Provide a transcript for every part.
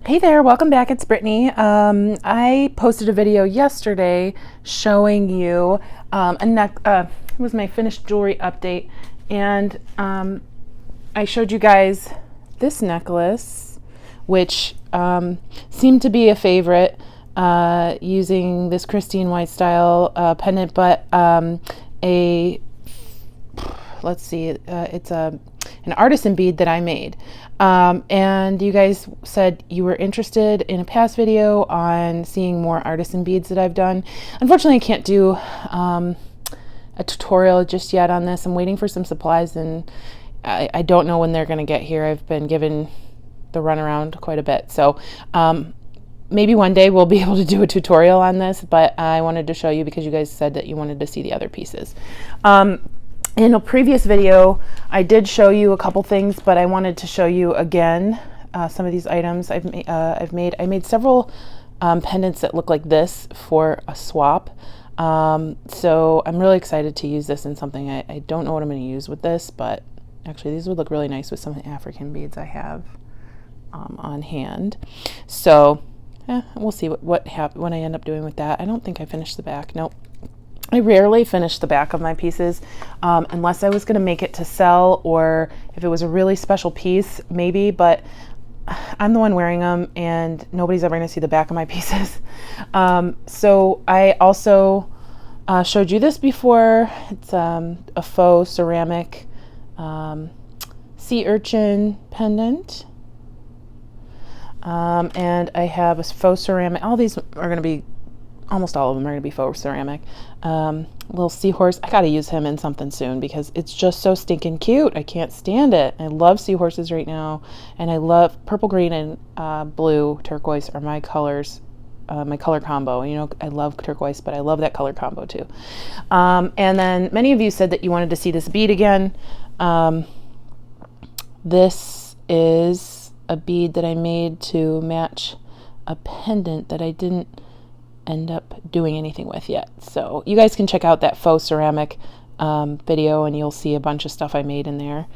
Hey there, welcome back. It's Brittany. I posted a video yesterday showing you it was my finished jewelry update, and I showed you guys this necklace, which seemed to be a favorite, using this Christine White style pendant, but let's see, it's an artisan bead that I made. And you guys said you were interested in a past video on seeing more artisan beads that I've done. Unfortunately, I can't do a tutorial just yet on this. I'm waiting for some supplies, and I don't know when they're going to get here. I've been given the runaround quite a bit. So maybe one day we'll be able to do a tutorial on this, but I wanted to show you because you guys said that you wanted to see the other pieces. In a previous video, I did show you a couple things, but I wanted to show you again some of these items I've made. I made several pendants that look like this for a swap. So I'm really excited to use this in something. I don't know what I'm going to use with this, but actually these would look really nice with some of the African beads I have on hand. So we'll see what I end up doing with that. I don't think I finished the back. Nope. I rarely finish the back of my pieces unless I was going to make it to sell, or if it was a really special piece, maybe, but I'm the one wearing them and nobody's ever going to see the back of my pieces. So I also showed you this before. It's a faux ceramic sea urchin pendant. And I have a faux ceramic. All these are going to be, almost all of them are going to be faux ceramic. Little seahorse. I got to use him in something soon because it's just so stinking cute. I can't stand it. I love seahorses right now, and I love purple, green, and blue turquoise are my colors, my color combo. You know, I love turquoise, but I love that color combo too. And then many of you said that you wanted to see this bead again. This is a bead that I made to match a pendant that I didn't end up doing anything with yet. So you guys can check out that faux ceramic video, and you'll see a bunch of stuff I made in there.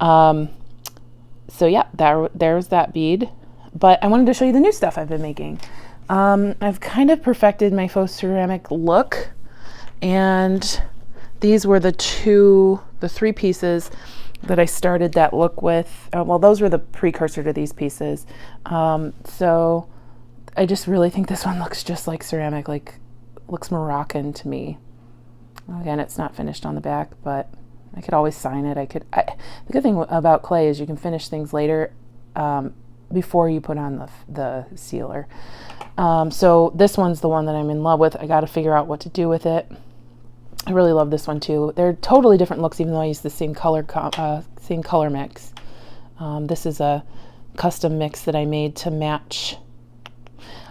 So yeah, there's that bead. But I wanted to show you the new stuff I've been making. I've kind of perfected my faux ceramic look, and these were the three pieces that I started that look with. Well, those were the precursor to these pieces. So I just really think this one looks just like ceramic, like looks Moroccan to me. Again, it's not finished on the back, but I could always sign it. The good thing about clay is you can finish things later before you put on the sealer. So this one's the one that I'm in love with. I got to figure out what to do with it. I really love this one too. They're totally different looks, even though I use the same color mix. This is a custom mix that I made to match,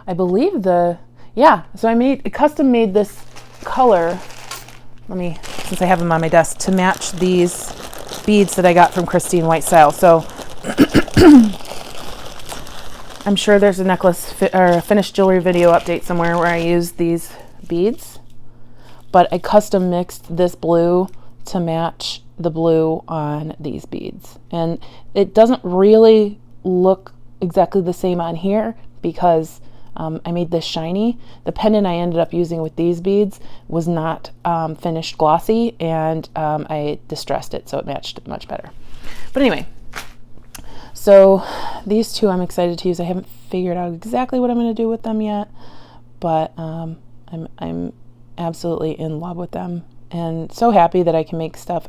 I believe so I custom made this color, since I have them on my desk, to match these beads that I got from Christine White Style. So I'm sure there's a necklace or a finished jewelry video update somewhere where I use these beads, but I custom mixed this blue to match the blue on these beads. And it doesn't really look exactly the same on here because I made this shiny. The pendant I ended up using with these beads was not finished glossy, and I distressed it so it matched much better. But anyway, so these two I'm excited to use. I haven't figured out exactly what I'm going to do with them yet, but I'm absolutely in love with them and so happy that I can make stuff.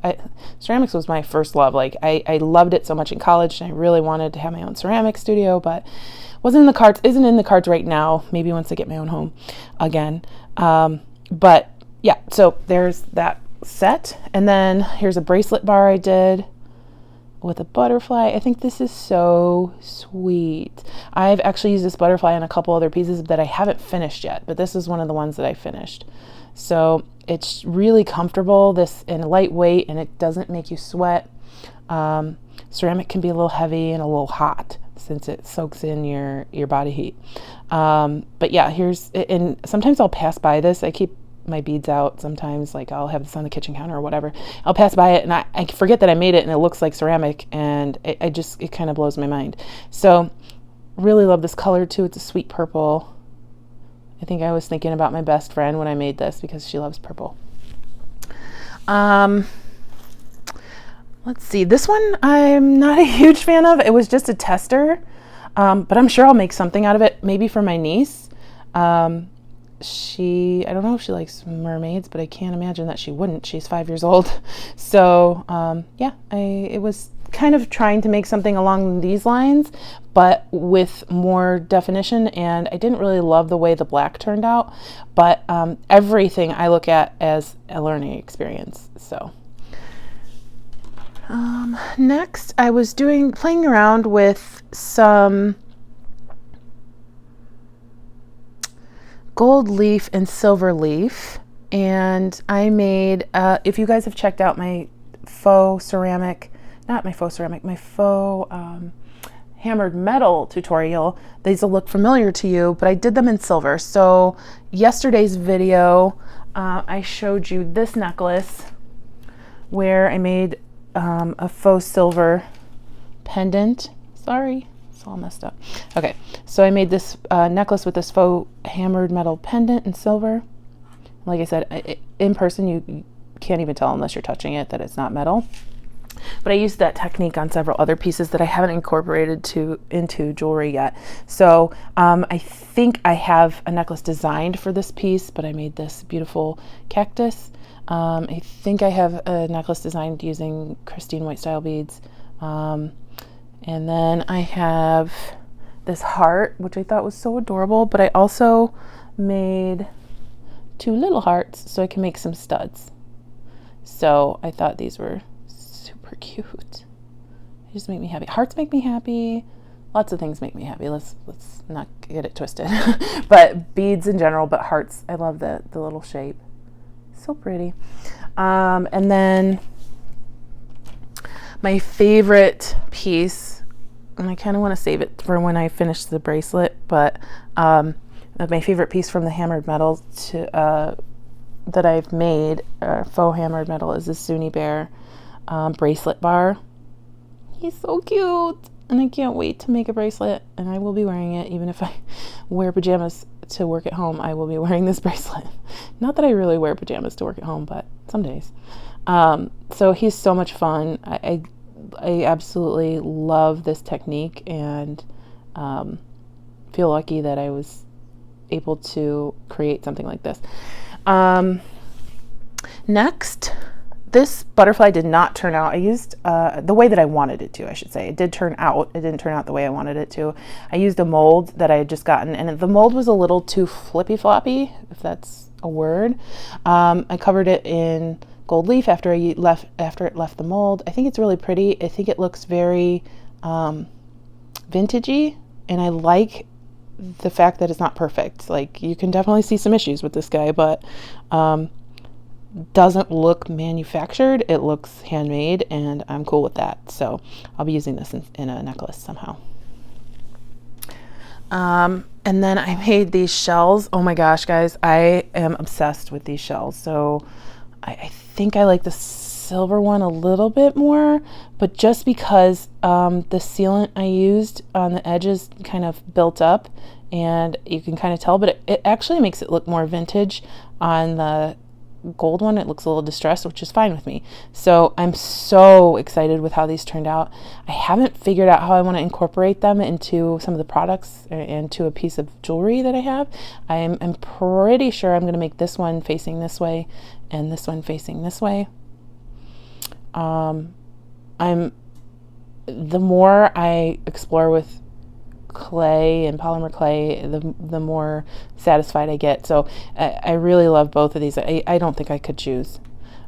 Ceramics was my first love. Like I loved it so much in college, and I really wanted to have my own ceramic studio, but isn't in the cards right now. Maybe once I get my own home again. But yeah, so there's that set. And then here's a bracelet bar I did with a butterfly. I think this is so sweet. I've actually used this butterfly on a couple other pieces that I haven't finished yet, but this is one of the ones that I finished. So it's really comfortable, and lightweight, and it doesn't make you sweat. Ceramic can be a little heavy and a little hot since it soaks in your body heat. But yeah, and sometimes I'll pass by this. I keep my beads out sometimes, like I'll have this on the kitchen counter or whatever. I'll pass by it and I forget that I made it and it looks like ceramic, and it kind of blows my mind. So really love this color too. It's a sweet purple. I think I was thinking about my best friend when I made this because she loves purple. Let's see, this one I'm not a huge fan of. It was just a tester, but I'm sure I'll make something out of it, maybe for my niece. I don't know if she likes mermaids, but I can't imagine that she wouldn't. She's 5 years old. So yeah, it was kind of trying to make something along these lines, but with more definition, and I didn't really love the way the black turned out, but everything I look at as a learning experience. So next I was playing around with some gold leaf and silver leaf, and I made, if you guys have checked out my faux ceramic, my faux hammered metal tutorial, these will look familiar to you, but I did them in silver. So yesterday's video, I showed you this necklace where I made a faux silver pendant. Sorry, it's all messed up. Okay, so I made this necklace with this faux hammered metal pendant in silver. Like I said, in person you can't even tell unless you're touching it that it's not metal. But I used that technique on several other pieces that I haven't incorporated into jewelry yet. So I think I have a necklace designed for this piece, but I made this beautiful cactus. I think I have a necklace designed using Christine White style beads. And then I have this heart, which I thought was so adorable, but I also made 2 little hearts so I can make some studs. So I thought these were super cute. They just make me happy. Hearts make me happy. Lots of things make me happy. Let's not get it twisted. But beads in general, but hearts, I love the little shape. So pretty. And then my favorite piece, and I kind of want to save it for when I finish the bracelet, but my favorite piece from the hammered metal that I've made, faux hammered metal, is this Zuni Bear bracelet bar. He's so cute, and I can't wait to make a bracelet, and I will be wearing it. Even if I wear pajamas to work at home, I will be wearing this bracelet. Not that I really wear pajamas to work at home, but some days. So he's so much fun. I absolutely love this technique, and feel lucky that I was able to create something like this. Next, this butterfly did not turn out. I used the way that I wanted it to, I should say. It did turn out. It didn't turn out the way I wanted it to. I used a mold that I had just gotten, and the mold was a little too flippy floppy, if that's a word. I covered it in gold leaf after it left the mold. I think it's really pretty. I think it looks very vintagey, and I like the fact that it's not perfect. Like, you can definitely see some issues with this guy, but doesn't look manufactured. It looks handmade, and I'm cool with that. So I'll be using this in a necklace somehow. And then I made these shells. Oh my gosh, guys, I am obsessed with these shells. So I think I like the silver one a little bit more, but just because the sealant I used on the edges kind of built up, and you can kind of tell, but it actually makes it look more vintage. On the gold one, it looks a little distressed, which is fine with me. So I'm so excited with how these turned out. I haven't figured out how I want to incorporate them into some of the products and to a piece of jewelry that I have. I'm pretty sure I'm going to make this one facing this way and this one facing this way. The more I explore with clay and polymer clay, the more satisfied I get. So I really love both of these. I don't think I could choose,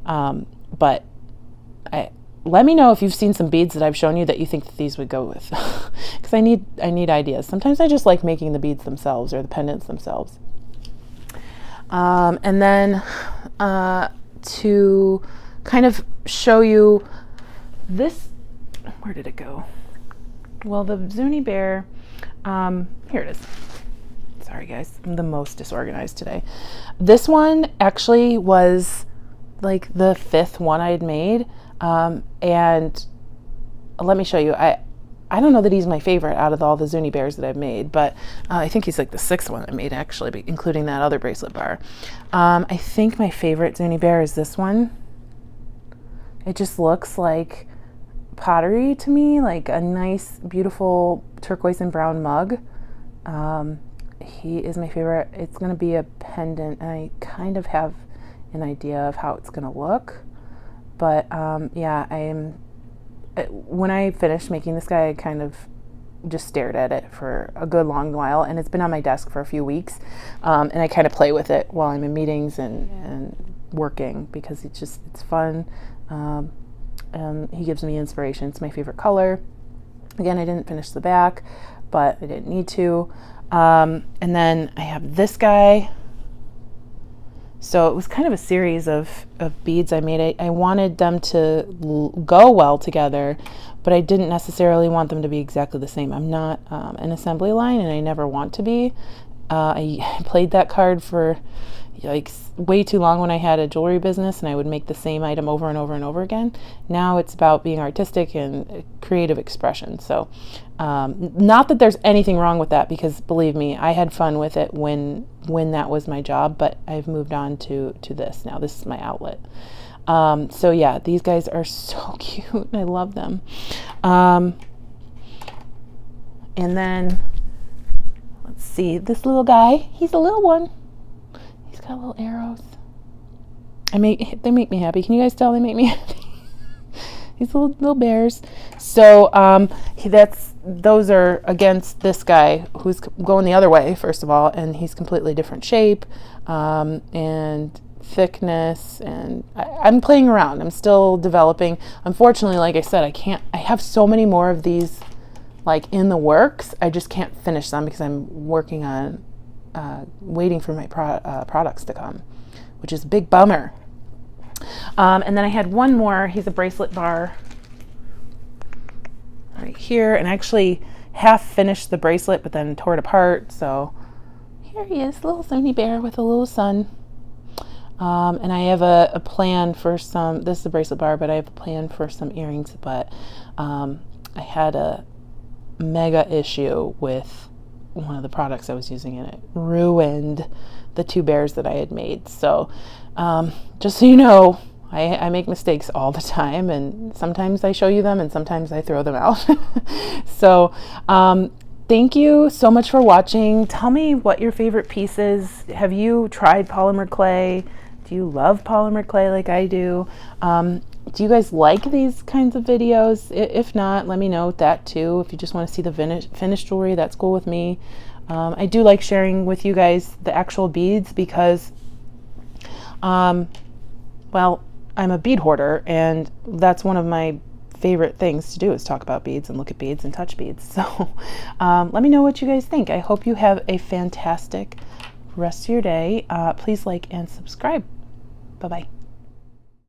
but let me know if you've seen some beads that I've shown you that you think that these would go with, because I need ideas. Sometimes I just like making the beads themselves or the pendants themselves. And then to kind of show you this, where did it go? Well, the Zuni Bear, here it is. Sorry guys, I'm the most disorganized today. This one actually was like the 5th one I had made, and let me show you. I don't know that he's my favorite out of all the Zuni bears that I've made, but I think he's like the 6th one I made, actually, including that other bracelet bar. I think my favorite Zuni bear is this one. It just looks like pottery to me, like a nice, beautiful turquoise and brown mug. He is my favorite. It's going to be a pendant, and I kind of have an idea of how it's going to look. But yeah, when I finished making this guy, I kind of just stared at it for a good long while, and it's been on my desk for a few weeks, and I kind of play with it while I'm in meetings and working, because it's fun, and he gives me inspiration. It's my favorite color. Again, I didn't finish the back, but I didn't need to. And then I have this guy. So it was kind of a series of beads I made. I wanted them to go well together, but I didn't necessarily want them to be exactly the same. I'm not an assembly line, and I never want to be. I played that card for like way too long when I had a jewelry business, and I would make the same item over and over and over again. Now it's about being artistic and creative expression. So not that there's anything wrong with that, because believe me, I had fun with it when that was my job, but I've moved on to this now. This is my outlet. So yeah, these guys are so cute. I love them. And then let's see, this little guy, he's a little one. He's got little arrows. They make me happy. Can you guys tell they make me happy? These little bears. So those are against this guy who's going the other way, first of all, and he's completely different shape and thickness, and I'm playing around. I'm still developing. Unfortunately, like I said, I have so many more of these like in the works. I just can't finish them because I'm working on waiting for my products to come, which is a big bummer. And then I had one more. He's a bracelet bar right here, and I actually half finished the bracelet but then tore it apart. So here he is, little Zuni bear with a little sun. And I have a plan for some, this is a bracelet bar, but I have a plan for some earrings, but I had a mega issue with one of the products I was using, and it ruined the 2 bears that I had made. So just so you know, I make mistakes all the time, and sometimes I show you them and sometimes I throw them out. So thank you so much for watching. Tell me what your favorite piece is. Have you tried polymer clay? Do you love polymer clay like I do? Do you guys like these kinds of videos? If not, let me know that too. If you just want to see the finished jewelry, that's cool with me. I do like sharing with you guys the actual beads because, well, I'm a bead hoarder, and that's one of my favorite things to do is talk about beads and look at beads and touch beads. So let me know what you guys think. I hope you have a fantastic rest of your day. Please like and subscribe. Bye-bye.